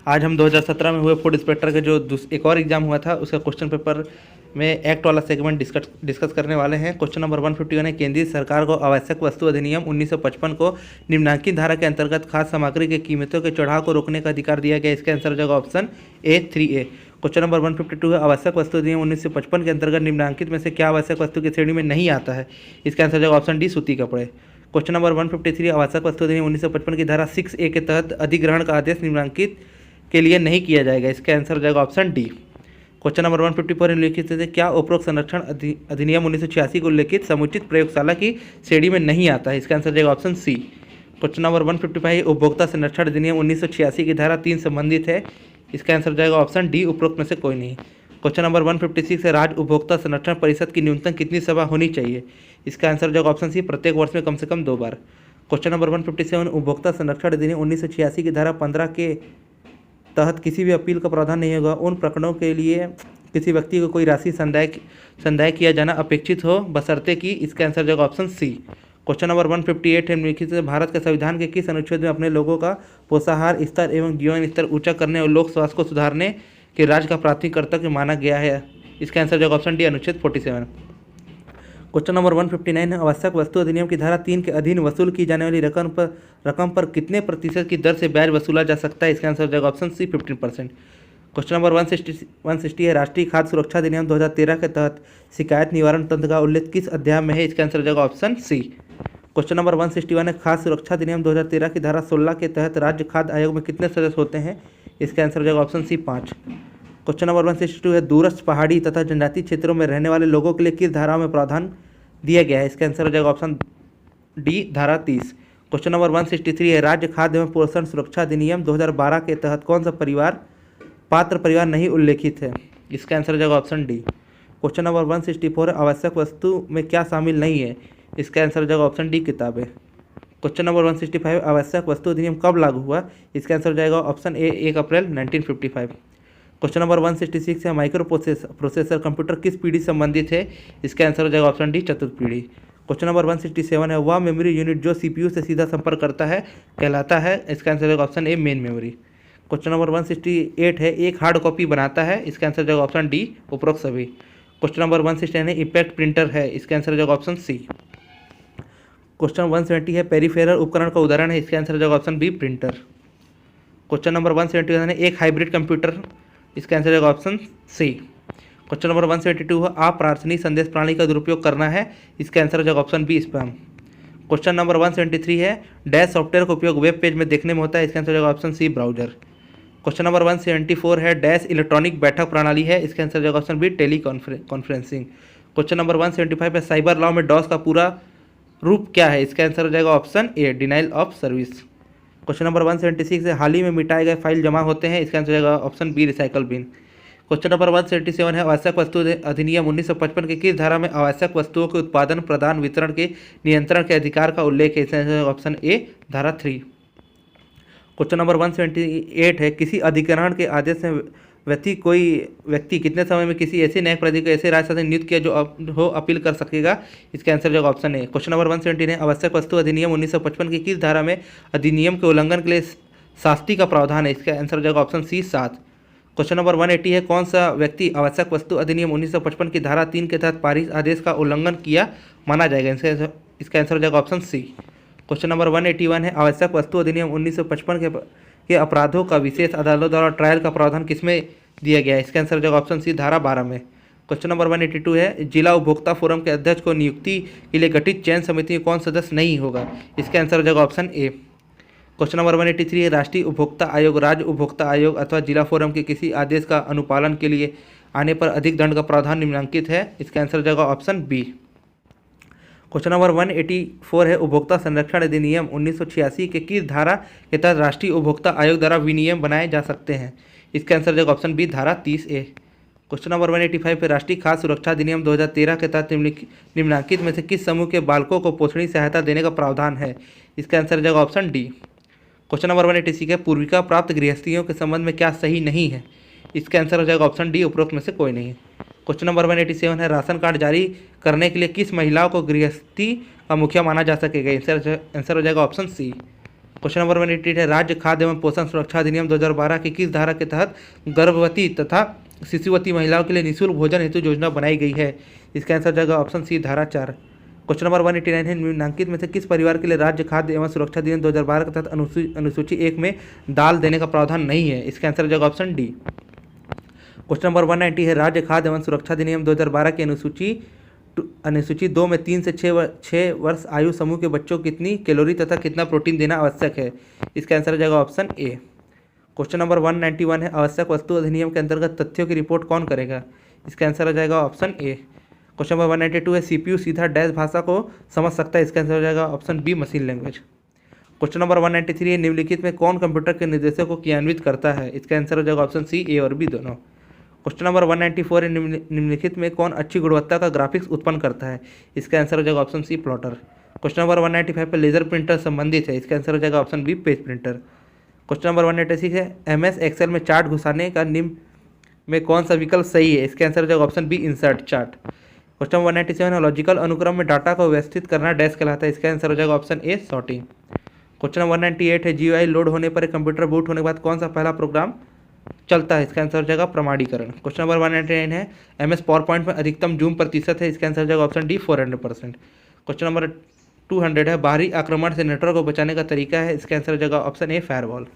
आज हम 2017 में हुए फूड इंस्पेक्टर के जो एक और एग्जाम हुआ था उसका क्वेश्चन पेपर में एक्ट वाला सेगमेंट डिस्कस करने वाले हैं। क्वेश्चन नंबर 151 है, केंद्रीय सरकार को आवश्यक वस्तु अधिनियम 1955 को निम्नलिखित धारा के अंतर्गत खाद्य सामग्री की कीमतों के चढ़ाव को रोकने का अधिकार दिया गया। इसका आंसर हो जाएगा option A 3A। Question number 152 है, आवश्यक वस्तु अधिनियम 1955 के अंतर्गत निम्नलिखित में से क्या आवश्यक वस्तु की श्रेणी में नहीं आता है। इसका आंसर हो जाएगा ऑप्शन डी, सूती कपड़े। क्वेश्चन नंबर 153, आवश्यक वस्तु अधिनियम 1955 की धारा 6A के तहत अधिग्रहण का आदेश निम्नलिखित के लिए नहीं किया जाएगा। इसका आंसर हो जाएगा ऑप्शन डी। क्वेश्चन नंबर 154 निम्नलिखित से क्या उपरोक्त संरक्षण अधिनियम 1986 को उल्लेखित समुचित प्रयोगशाला की श्रेणी में नहीं आता है। इसका आंसर हो जाएगा ऑप्शन सी। क्वेश्चन नंबर 155, उपभोक्ता संरक्षण अधिनियम 1986 की धारा 3 संबंधित है। इसका आंसर हो जाएगा ऑप्शन डी, उपरोक्त में से कोई नहीं। क्वेश्चन नंबर 156 है, राज्य उपभोक्ता संरक्षण परिषद की न्यूनतम कितनी सभा होनी चाहिए। इसका आंसर हो जाएगा ऑप्शन सी, प्रत्येक वर्ष में कम से कम 2 बार। क्वेश्चन नंबर 157, उपभोक्ता संरक्षण अधिनियम 1986 की धारा 15 के तहत किसी भी अपील का प्रावधान नहीं होगा उन प्रकरणों के लिए किसी व्यक्ति को कोई राशि संदाय किया जाना अपेक्षित हो बशर्ते कि। इसका आंसर जाएगा ऑप्शन सी। क्वेश्चन नंबर 158 है, निम्नलिखित से भारत के संविधान के किस अनुच्छेद में अपने लोगों का पोषाहार स्तर एवं जीवन स्तर ऊंचा करने और लोक स्वास्थ्य को सुधारने के राज्य का प्राथमिक कर्तव्य माना गया है। इसका आंसर जाएगा ऑप्शन डी, अनुच्छेद 47। क्वेश्चन नंबर 159 है, आवश्यक वस्तु अधिनियम की धारा 3 के अधीन वसूल की जाने वाली रकम पर कितने प्रतिशत की दर से ब्याज वसूला जा सकता है। इसका आंसर हो जाएगा ऑप्शन सी, 15%। क्वेश्चन नंबर 160 है, राष्ट्रीय खाद्य सुरक्षा अधिनियम 2013 के तहत शिकायत निवारण तंत्र का उल्लेख किस अध्याय में है। इसका आंसर हो जाएगा ऑप्शन सी। क्वेश्चन नंबर 161 है, खाद्य सुरक्षा अधिनियम 2013 की धारा 16 के तहत राज्य खाद्य आयोग में कितने सदस्य होते हैं। इसका आंसर हो जाएगा ऑप्शन सी, 5। क्वेश्चन नंबर 162 है, दूरस्थ पहाड़ी तथा जनजातीय क्षेत्रों में रहने वाले लोगों के लिए किस धारा में प्रावधान दिया गया है। इसका आंसर हो जाएगा ऑप्शन डी, धारा 30। क्वेश्चन नंबर 163 है, राज्य खाद्य एवं पोषण सुरक्षा अधिनियम 2012 के तहत कौन सा पात्र परिवार नहीं उल्लेखित है। इसका आंसर हो जाएगा ऑप्शन डी। क्वेश्चन नंबर 164 है, आवश्यक वस्तु में क्या शामिल नहीं है। इसका आंसर हो जाएगा ऑप्शन डी, किताबें। क्वेश्चन नंबर 165, आवश्यक वस्तु अधिनियम कब लागू हुआ। इसका आंसर हो जाएगा option A, 1 April 1955। Question number 166 है, माइक्रो प्रोसेसर कंप्यूटर किस पीढ़ी से संबंधित है। इसका आंसर हो जाएगा ऑप्शन डी, चतुर्थ पीढ़ी। क्वेश्चन नंबर 167 है, वह मेमोरी यूनिट जो सीपीयू से सीधा संपर्क करता है कहलाता है। इसका आंसर हो जाएगा option A, main memory. Question number 168 है, एक हार्ड कॉपी बनाता है। इसका आंसर हो जाएगा ऑप्शन डी, उपरोक्त सभी। क्वेश्चन नंबर 169 है, इम्पैक्ट प्रिंटर है। इसका आंसर हो जाएगा ऑप्शन सी। क्वेश्चन 170 है, पेरिफेरल उपकरण का उदाहरण है। इसका आंसर हो जाएगा option B, printer. Question number 171 है, एक हाइब्रिड कंप्यूटर। इसका आंसर होगा ऑप्शन सी। क्वेश्चन नंबर 172 है, अप्रार्थनीय संदेश प्रणाली का दुरुपयोग करना है। इसका आंसर हो जाएगा option B, spam. Question number 173 है, डैश सॉफ्टवेयर का उपयोग वेब पेज में देखने में होता है। इसका आंसर हो जाएगा option C, browser. Question number 174 है, डैश इलेक्ट्रॉनिक बैठक प्रणाली है। इसका आंसर हो जाएगा option B, tele conferencing. Question number 175 है, साइबर लॉ में डॉस का पूरा रूप क्या है। इसका आंसर हो जाएगा option A, denial of service. Question number 176 है, हाल ही में मिटाए गए फाइल जमा होते हैं। इसका आंसर हो जाएगा option B, recycle bin. Question number 177 है, आवश्यक वस्तु अधिनियम 1955 के किस धारा में आवश्यक वस्तुओं के उत्पादन प्रदान वितरण के नियंत्रण के अधिकार का उल्लेख है। इसका आंसर ऑप्शन ए, धारा 3। क्वेश्चन नंबर 178 है, किसी अधिग्रहण के आदेश से कोई व्यक्ति कितने समय में किसी ऐसे न्यायिक प्राधिकरण को ऐसे राज्य शासन नियुक्त किया जो हो अपील कर सकेगा। इसका आंसर जो ऑप्शन है। क्वेश्चन नंबर 179 है, आवश्यक वस्तु अधिनियम 1955 की किस धारा में अधिनियम के उल्लंघन के लिए शास्ति का प्रावधान है। इसका आंसर जो ऑप्शन सी, 7। क्वेश्चन नंबर 180 है, कौन सा व्यक्ति आवश्यक वस्तु अधिनियम 1955 की धारा 3 के तहत पारित आदेश का उल्लंघन किया माना जाएगा। इसका आंसर हो जाएगा ऑप्शन सी। क्वेश्चन नंबर 181 है, आवश्यक वस्तु अधिनियम 1955 के अपराधों का विशेष अदालत द्वारा ट्रायल का प्रावधान किसमें दिया गया है। इसका आंसर हो जाएगा ऑप्शन सी, धारा 12 में। क्वेश्चन नंबर 182 है, जिला उपभोक्ता फोरम के अध्यक्ष को नियुक्ति के लिए गठित चयन समिति में कौन सदस्य नहीं होगा। इसका आंसर हो जाएगा ऑप्शन ए। क्वेश्चन नंबर 183 है, राष्ट्रीय उपभोक्ता आयोग राज्य उपभोक्ता आयोग अथवा जिला फोरम के किसी आदेश का अनुपालन के लिए आने पर अधिक दंड का प्रावधान निम्नलिखित है। इसका आंसर हो जाएगा ऑप्शन बी। क्वेश्चन नंबर 184 है, उपभोक्ता संरक्षण अधिनियम 1986 के किस धारा के तहत राष्ट्रीय उपभोक्ता आयोग द्वारा विनियम बनाए जा सकते हैं। इसका आंसर हो जाएगा ऑप्शन बी, धारा 30A। क्वेश्चन नंबर 185 है, राष्ट्रीय खाद्य सुरक्षा अधिनियम 2013 के तहत निम्नलिखित में से किस समूह के बालकों को पोषणीय सहायता देने का प्रावधान है। इसका आंसर हो जाएगा ऑप्शन डी। क्वेश्चन नंबर 186 है, पूर्विका प्राप्त गृहस्थियों के संबंध में क्या सही नहीं है। इसका आंसर हो जाएगा ऑप्शन डी, उपरोक्त में से कोई नहीं। क्वेश्चन नंबर 187 है, राशन कार्ड जारी करने के लिए किस महिलाओं को गृहस्थी का मुखिया माना जा सकेगा। आंसर हो जाएगा ऑप्शन सी। क्वेश्चन नंबर 188 है राज्य खाद्य एवं पोषण सुरक्षा अधिनियम 2012 की किस धारा के तहत गर्भवती तथा शिशुवती महिलाओं के लिए निःशुल्क भोजन हेतु योजना बनाई गई है? इसका आंसर जाएगा ऑप्शन सी, धारा 4। क्वेश्चन नंबर 189 है निम्नलिखित में से किस परिवार के लिए राज्य खाद्य एवं सुरक्षा अधिनियम 2012 के तहत अनुसूची 1 में दाल देने का प्रावधान नहीं है? इसका आंसर जाएगा ऑप्शन डी। क्वेश्चन नंबर 190 है राज्य खाद्य एवं सुरक्षा अधिनियम 2012 की अनुसूची 2 में 3 से 6 वर्ष आयु समूह के बच्चों को कितनी कैलोरी तथा कितना प्रोटीन देना आवश्यक है? इसका आंसर हो जाएगा ऑप्शन ए। क्वेश्चन नंबर 191 है आवश्यक वस्तु अधिनियम के अंतर्गत तथ्यों की रिपोर्ट कौन करेगा? इसका आंसर हो जाएगा ऑप्शन ए। क्वेश्चन नंबर 192 है सीपीयू सीधा डैश भाषा को समझ सकता है? इसका आंसर हो जाएगा option B, machine language. Question number 193 है निम्नलिखित में कौन कंप्यूटर के निर्देशों को क्रियान्वित करता है? इसका आंसर हो जाएगा ऑप्शन सी, ए और बी दोनों। क्वेश्चन नंबर 194 है निम्नलिखित में कौन अच्छी गुणवत्ता का ग्राफिक्स उत्पन्न करता है? इसका आंसर हो जाएगा option C, plotter. Question number 195 पर लेजर प्रिंटर संबंधित है? इसका आंसर हो जाएगा option B, page printer. Question number 186 है एमएस एक्सेल में चार्ट घुसाने का निम्न में कौन सा विकल्प सही है? इसका आंसर हो जाएगा option B, insert chart. Question number 197 है लॉजिकल अनुक्रम में डाटा को व्यवस्थित करना डैश कहलाता है? इसका आंसर हो जाएगा option A, sorting. Question number 198 है जीयूआई लोड होने पर एक कंप्यूटर बूट होने के बाद कौन सा पहला प्रोग्राम चलता है? इसका आंसर हो जाएगा प्रमाणीकरण। क्वेश्चन नंबर 199 है एमएस पावर पॉइंट में अधिकतम जूम प्रतिशत है? इसका आंसर हो जाएगा ऑप्शन डी, 400%। क्वेश्चन नंबर 200 है बाहरी आक्रमण से नेटवर्क को बचाने का तरीका है? इसका आंसर हो जाएगा ऑप्शन ए, फायरवॉल।